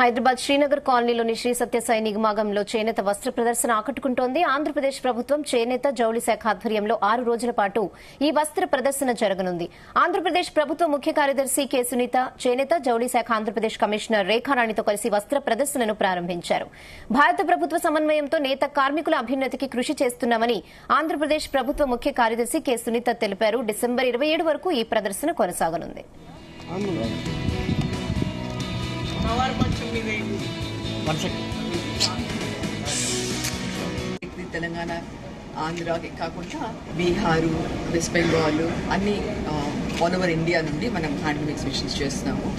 హైదరాబాద్ శ్రీనగర్ కాలనీలోని శ్రీ సత్యసాయి నిగమాగంలో చేనేత వస్త్ర ప్రదర్శన ఆకట్టుకుంటోంది. ఆంధ్రప్రదేశ్ ప్రభుత్వం చేనేత జౌళి శాఖ ఆధ్వర్యంలో 6 రోజుల పాటు ఈ వస్త్ర ప్రదర్శన జరగనుంది. ఆంధ్రప్రదేశ్ ప్రభుత్వ ముఖ్య కార్యదర్శి కె సునీత, చేనేత జౌళి శాఖ ఆంధ్రప్రదేశ్ కమిషనర్ రేఖారాణితో కలిసి వస్త్ర ప్రదర్శనను ప్రారంభించారు. భారత ప్రభుత్వ సమన్వయంతో నేత కార్మికుల అభ్యున్నతికి కృషి చేస్తున్నామని ఆంధ్రప్రదేశ్ ప్రభుత్వ ముఖ్య కార్యదర్శి కె సునీత తెలిపారు. డిసెంబర్ 27 వరకు ఈ ప్రదర్శన కొనసాగనుంది. తెలంగాణ, ఆంధ్రాకి కాకుండా బీహారు, వెస్ట్ బెంగాల్ అన్ని ఆల్ ఓవర్ ఇండియా నుండి మనం హ్యాండ్లూమ్ ఎగ్జిబిషన్స్ చేస్తున్నాము.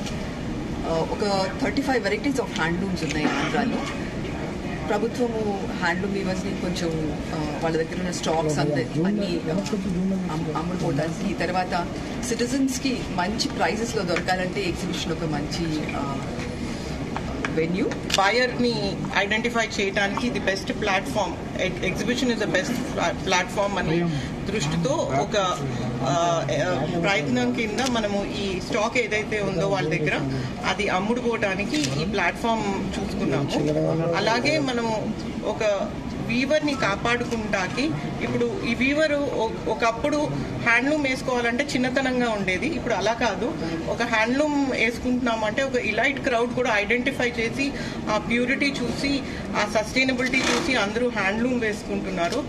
ఒక 35 వెరైటీస్ ఆఫ్ హ్యాండ్లూమ్స్ ఉన్నాయి ఆంధ్రాలో. ప్రభుత్వము హ్యాండ్లూమ్ వీవర్స్ని కొంచెం వాళ్ళ దగ్గర ఉన్న స్టాక్స్ అన్ని అమ్ముడుపోవడానికి, తర్వాత సిటిజన్స్కి మంచి ప్రైజెస్లో దొరకాలంటే ఎగ్జిబిషన్ ఒక మంచి వెన్యూ. బయర్ ని ఐడెంటిఫై చేయడానికి ఇది best platform. Exhibition is the best platform అనే దృష్టితో ఒక ప్రయత్నం కింద మనము ఈ స్టాక్ ఏదైతే ఉందో వాళ్ళ దగ్గర అది అమ్ముడుకోవడానికి ఈ ప్లాట్ఫామ్ చూసుకున్నాము. అలాగే మనము ఒక వీవర్ ని కాపాడుకుంటాకి ఇప్పుడు ఈ వీవర్ ఒకప్పుడు హ్యాండ్లూమ్ వేసుకోవాలంటే చిన్నతనంగా ఉండేది. ఇప్పుడు అలా కాదు. ఒక హ్యాండ్లూమ్ వేసుకుంటున్నామంటే ఒక ఇలైట్ క్రౌడ్ కూడా ఐడెంటిఫై చేసి ఆ ప్యూరిటీ చూసి, ఆ సస్టైనబిలిటీ చూసి అందరూ హ్యాండ్లూమ్ వేసుకుంటున్నారు.